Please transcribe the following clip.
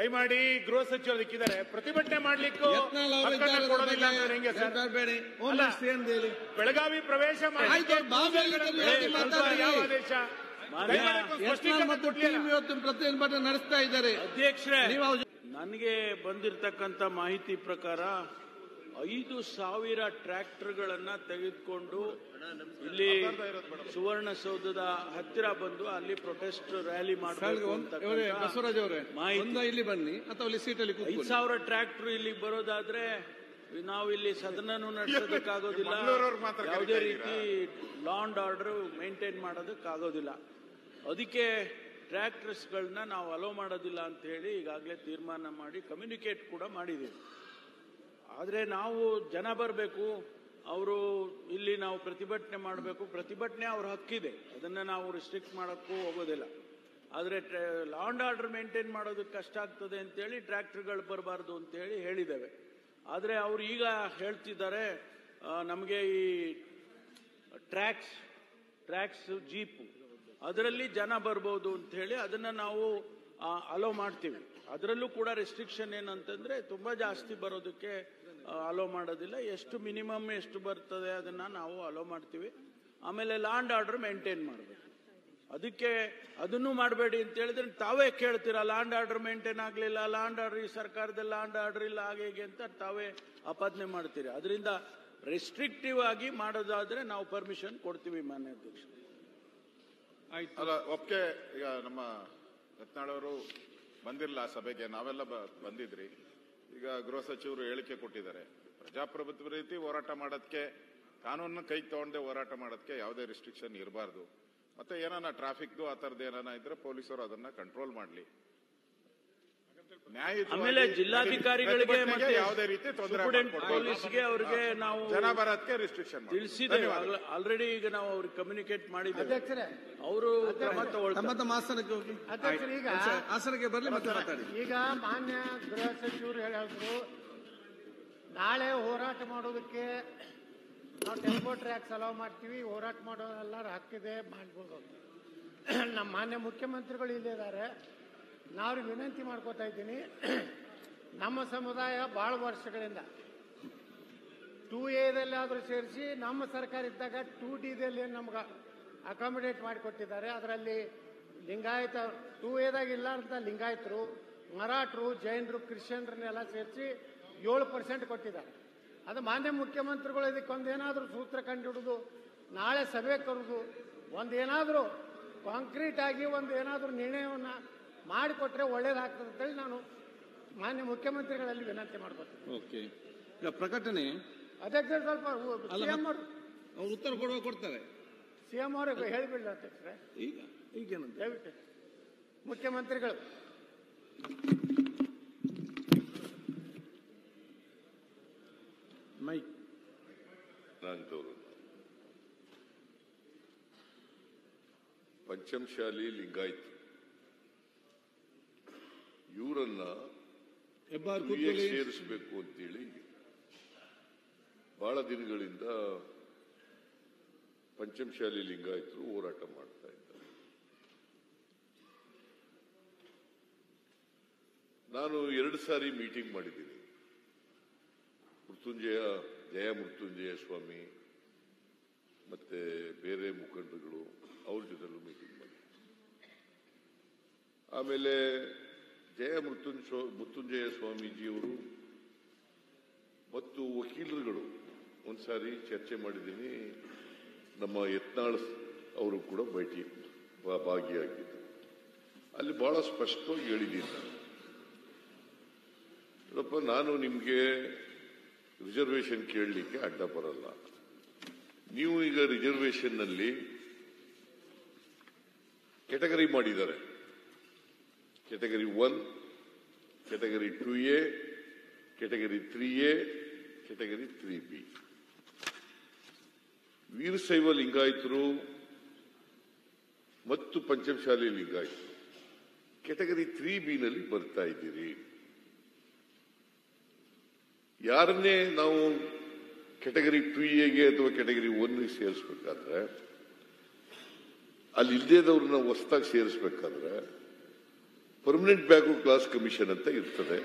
ದಯಮಾಡಿ ಗೃಹ ಸಚಿವರು ಅದಕ್ಕಿದ್ದಾರೆ, ಪ್ರತಿಭಟನೆ ಮಾಡ್ಲಿಕ್ಕೂ ಕೊಡೋದಿಲ್ಲ ಅಂದ್ರೆ ಹೆಂಗೆ ಸರ್? ಬೆಳಗಾವಿ ಪ್ರವೇಶ ಪ್ರತಿಭಟನೆ ನಡೆಸ್ತಾ ಇದ್ದಾರೆ. ಅಧ್ಯಕ್ಷರೇ, ನನಗೆ ಬಂದಿರತಕ್ಕಂತ ಮಾಹಿತಿ ಪ್ರಕಾರ 5,000 ಟ್ರ್ಯಾಕ್ಟರ್ಗಳನ್ನ ತೆಗೆದುಕೊಂಡು ಇಲ್ಲಿ ಸುವರ್ಣಸೌಧದ ಹತ್ತಿರ ಬಂದು ಅಲ್ಲಿ ಪ್ರೊಟೆಸ್ಟ್ ರ್ಯಾಲಿ ಮಾಡಬೇಕು ಅಂತ ಬಸವರಾಜ್ ಅವರೇ, ಇಲ್ಲಿ ಬನ್ನಿ ಅಥವಾ ಅಲ್ಲಿ ಸೀಟಲ್ಲಿ 5,000 ಟ್ರ್ಯಾಕ್ಟರ್ ಇಲ್ಲಿ ಬರೋದಾದ್ರೆ ನಾವು ಇಲ್ಲಿ ಸದನನೂ ನಡೆಸೋದಕ್ಕಾಗೋದಿಲ್ಲ, ಯಾವುದೇ ರೀತಿ ಲಾ ಅಂಡ್ ಆರ್ಡರ್ ಮೇಂಟೈನ್ ಮಾಡೋದಕ್ಕಾಗೋದಿಲ್ಲ. ಅದಕ್ಕೆ ಟ್ರ್ಯಾಕ್ಟರ್ಸ್ಗಳನ್ನ ನಾವು ಅಲೋ ಮಾಡೋದಿಲ್ಲ ಅಂತ ಹೇಳಿ ಈಗಾಗಲೇ ತೀರ್ಮಾನ ಮಾಡಿ ಕಮ್ಯುನಿಕೇಟ್ ಕೂಡ ಮಾಡಿದ್ದೀವಿ. ಆದರೆ ನಾವು ಜನ ಬರಬೇಕು, ಅವರು ಇಲ್ಲಿ ನಾವು ಪ್ರತಿಭಟನೆ ಮಾಡಬೇಕು, ಪ್ರತಿಭಟನೆ ಅವ್ರ ಹಕ್ಕಿದೆ, ಅದನ್ನು ನಾವು ರಿಸ್ಟ್ರಿಕ್ಟ್ ಮಾಡೋಕ್ಕೂ ಹೋಗೋದಿಲ್ಲ. ಆದರೆ ಲಾ ಅಂಡ್ ಆರ್ಡರ್ ಮೇಂಟೈನ್ ಮಾಡೋದಕ್ಕೆ ಕಷ್ಟ ಆಗ್ತದೆ ಅಂತೇಳಿ ಟ್ರ್ಯಾಕ್ಟರ್ಗಳು ಬರಬಾರ್ದು ಅಂತೇಳಿ ಹೇಳಿದ್ದೇವೆ. ಆದರೆ ಅವರು ಈಗ ಹೇಳ್ತಿದ್ದಾರೆ ನಮಗೆ ಈ ಟ್ರ್ಯಾಕ್ಸ್ ಜೀಪು ಅದರಲ್ಲಿ ಜನ ಬರ್ಬೋದು ಅಂತ ಹೇಳಿ ಅದನ್ನು ನಾವು ಅಲೋ ಮಾಡ್ತೀವಿ. ಅದರಲ್ಲೂ ಕೂಡ ರೆಸ್ಟ್ರಿಕ್ಷನ್ ಏನಂತಂದ್ರೆ ತುಂಬಾ ಜಾಸ್ತಿ ಬರೋದಕ್ಕೆ ಅಲೋ ಮಾಡೋದಿಲ್ಲ, ಎಷ್ಟು ಮಿನಿಮಮ್ ಎಷ್ಟು ಬರ್ತದೆ ಅದನ್ನ ನಾವು ಅಲೋ ಮಾಡ್ತೀವಿ. ಆಮೇಲೆ ಲಾ ಅಂಡ್ ಆರ್ಡರ್ ಮೇಂಟೈನ್ ಮಾಡಬೇಕು, ಅದಕ್ಕೆ ಅದನ್ನು ಮಾಡಬೇಡಿ ಅಂತ ಹೇಳಿದ್ರೆ ತಾವೇ ಕೇಳ್ತೀರಾ ಲಾ ಅಂಡ್ ಆರ್ಡರ್ ಮೇಂಟೈನ್ ಆಗಲಿಲ್ಲ, ಲಾ ಅಂಡ್ ಆರ್ಡರ್ ಈ ಸರ್ಕಾರದಲ್ಲಿ ಲಾ ಅಂಡ್ ಆರ್ಡರ್ ಇಲ್ಲ ಹಾಗೆ ಹೀಗೆ ಅಂತ ತಾವೇ ಆಪಾದನೆ ಮಾಡ್ತೀರಿ. ಅದರಿಂದ ರೆಸ್ಟ್ರಿಕ್ಟಿವ್ ಆಗಿ ಮಾಡೋದಾದ್ರೆ ನಾವು ಪರ್ಮಿಷನ್ ಕೊಡ್ತೀವಿ ಮಾನ್ಯ ಅಧ್ಯಕ್ಷ. ಅಲ್ಲ ಒಪ್ಪಿಗೆ. ಈಗ ನಮ್ಮ ಯತ್ನಾಳವರು ಬಂದಿರಲ್ಲ ಸಭೆಗೆ, ನಾವೆಲ್ಲ ಬಂದಿದ್ರಿ. ಈಗ ಗೃಹ ಸಚಿವರು ಹೇಳಿಕೆ ಕೊಟ್ಟಿದ್ದಾರೆ, ಪ್ರಜಾಪ್ರಭುತ್ವ ರೀತಿ ಹೋರಾಟ ಮಾಡೋದಕ್ಕೆ, ಕಾನೂನನ್ನ ಕೈಗೆ ತಗೊಂಡೆ ಹೋರಾಟ ಮಾಡೋದಕ್ಕೆ ಯಾವುದೇ ರಿಸ್ಟ್ರಿಕ್ಷನ್ ಇರಬಾರ್ದು. ಮತ್ತೆ ಏನಾನ ಟ್ರಾಫಿಕ್ದು ಆ ಥರದ್ದು ಏನಾನ ಇದ್ರೆ ಪೊಲೀಸರು ಅದನ್ನ ಕಂಟ್ರೋಲ್ ಮಾಡಲಿ. ಆಮೇಲೆ ಜಿಲ್ಲಾಧಿಕಾರಿಗಳಿಗೆ ಯಾವುದೇ ರೀತಿ ತೊಂದರೆ ಪೊಲೀಸ್ಗೆ ಅವರಿಗೆ ನಾವು ಜನ ಬರೋದಕ್ಕೆ ರಿಸ್ಟ್ರಿಕ್ಷನ್ ತಿಳಿಸಿದ್ದೇವೆ ಆಲ್ರೆಡಿ. ಈಗ ನಾವು ಅವ್ರಿಗೆ ಕಮ್ಯುನಿಕೇಟ್ ಮಾಡಿದ್ದೇವೆ, ಅವರು ಕ್ರಮ ಆಸನಕ್ಕೆ ಹೋಗಿ ಆಸನಕ್ಕೆ ಬರಲಿ ಮತ್ತೆ ಮಾತಾಡಿ. ಈಗ ಮಾನ್ಯ ಗೃಹ ಸಚಿವರು ಹೇಳಿದ್ರು ನಾಳೆ ಹೋರಾಟ ಮಾಡೋದಕ್ಕೆ ನಾವು ಟೆಂಪೋ ಟ್ರ್ಯಾಕ್ಸ್ ಅಲೋ ಮಾಡ್ತೀವಿ, ಹೋರಾಟ ಮಾಡೋದೆಲ್ಲರ ಹಕ್ಕಿದೆ, ಮಾಡ್ಬೋದು. ನಮ್ಮ ಮಾನ್ಯ ಮುಖ್ಯಮಂತ್ರಿಗಳು ಇಲ್ಲಿದ್ದಾರೆ, ನಾವು ವಿನಂತಿ ಮಾಡ್ಕೋತಾ ಇದ್ದೀನಿ. ನಮ್ಮ ಸಮುದಾಯ ಭಾಳ ವರ್ಷಗಳಿಂದ 2A ಸೇರಿಸಿ ನಮ್ಮ ಸರ್ಕಾರ ಇದ್ದಾಗ 2D ನಮ್ಗೆ ಅಕಾಮಿಡೇಟ್ ಮಾಡಿಕೊಟ್ಟಿದ್ದಾರೆ. ಅದರಲ್ಲಿ ಲಿಂಗಾಯತ 2A ಇಲ್ಲ ಅಂತ ಲಿಂಗಾಯತರು, ಮರಾಠರು, ಜೈನರು, ಕ್ರಿಶ್ಚಿಯನ್ರನ್ನೆಲ್ಲ ಸೇರಿಸಿ 7% ಕೊಟ್ಟಿದ್ದಾರೆ. ಅದು ಮಾನ್ಯ ಮುಖ್ಯಮಂತ್ರಿಗಳು ಇದಕ್ಕೊಂದೇನಾದರೂ ಸೂತ್ರ ಕಂಡುಹಿಡಿದು ನಾಳೆ ಸಭೆ ಕರೆದು ಒಂದೇನಾದರೂ ಕಾಂಕ್ರೀಟ್ ಆಗಿ ಒಂದೇನಾದರೂ ನಿರ್ಣಯವನ್ನು ಮಾಡಿಕೊಟ್ರೆ ಒಳ್ಳೇದಾಗ್ತದೆ ಅಂತೇಳಿ ನಾನು ಮಾನ್ಯ ಮುಖ್ಯಮಂತ್ರಿಗಳಲ್ಲಿ ವಿನಂತಿ ಮಾಡ್ಕೊತೀನಿ. ಓಕೆ, ಈಗ ಪ್ರಕಟಣೆ ಅಧ್ಯಕ್ಷ ಸ್ವಲ್ಪ ಸಿಎಂ ಅವರು ಉತ್ತರ ಕೊಡ್ತಾರೆ. ಸಿಎಂ ಅವ್ರಿಗೆ ಹೇಳಿಬಿಡ್ಲಿ ಅಧ್ಯಕ್ಷರೇ. ಈಗೇನಂತ ದಯವಿಟ್ಟು ಮುಖ್ಯಮಂತ್ರಿಗಳು ಮೈಕ್ ಪಂಚಮಶಾಲಿ ಲಿಂಗಾಯತ್ ಇವರನ್ನ ಸೇರಿಸಬೇಕು ಅಂತೇಳಿ ಬಹಳ ದಿನಗಳಿಂದ ಪಂಚಮಶಾಲಿ ಲಿಂಗಾಯತರು ಹೋರಾಟ ಮಾಡ್ತಾ ಇದ್ದಾರೆ. ನಾನು 2 ಸಾರಿ ಮೀಟಿಂಗ್ ಮಾಡಿದ್ದೀನಿ. ಜಯ ಮೃತ್ಯುಂಜಯ ಸ್ವಾಮಿ ಮತ್ತೆ ಬೇರೆ ಮುಖಂಡರುಗಳು ಅವ್ರ ಜೊತೆಲೂ ಮೀಟಿಂಗ್ ಮಾಡಿ, ಆಮೇಲೆ ಜಯ ಮೃತ್ಯುಂಜಯ ಸ್ವಾಮೀಜಿಯವರು ಮತ್ತು ವಕೀಲರುಗಳು ಒಂದ್ಸಾರಿ ಚರ್ಚೆ ಮಾಡಿದ್ದೀನಿ. ನಮ್ಮ ಯತ್ನಾಳ್ ಅವರು ಕೂಡ ಭಾಗಿಯಾಗಿದ್ದರು. ಅಲ್ಲಿ ಬಹಳ ಸ್ಪಷ್ಟವಾಗಿ ಹೇಳಿದ್ದೀನಿ ನೋಡಪ್ಪ, ನಾನು ನಿಮ್ಗೆ ರಿಸರ್ವೇಶನ್ ಕೇಳಲಿಕ್ಕೆ ಅಡ್ಡ ಬರಲ್ಲ. ನೀವು ಈಗ ರಿಸರ್ವೇಶನ್ ನಲ್ಲಿ ಕೆಟಗರಿ ಮಾಡಿದ್ದಾರೆ, category 1, category 2A, category 3A, category 3B. Veerashaiva ಲಿಂಗಾಯತರು ಮತ್ತು ಪಂಚಮಶಾಲಿ ಲಿಂಗಾಯತರು ಕೆಟಗರಿ 3B ನಲ್ಲಿ ಬರ್ತಾ ಇದ್ದೀರಿ. ಯಾರನ್ನೇ ನಾವು ಕೆಟಗರಿ 2Aಗೆ ಅಥವಾ ಕೆಟಗರಿ 1ಗೆ ಸೇರಿಸಬೇಕಾದ್ರೆ, ಅಲ್ಲಿ ಇಲ್ದೇದವ್ರನ್ನ ಹೊಸದಾಗಿ ಸೇರಿಸಬೇಕಾದ್ರೆ ಪರ್ಮನೆಂಟ್ ಬ್ಯಾಕ್ವರ್ಡ್ ಕ್ಲಾಸ್ ಕಮಿಷನ್ ಅಂತ ಇರ್ತದೆ.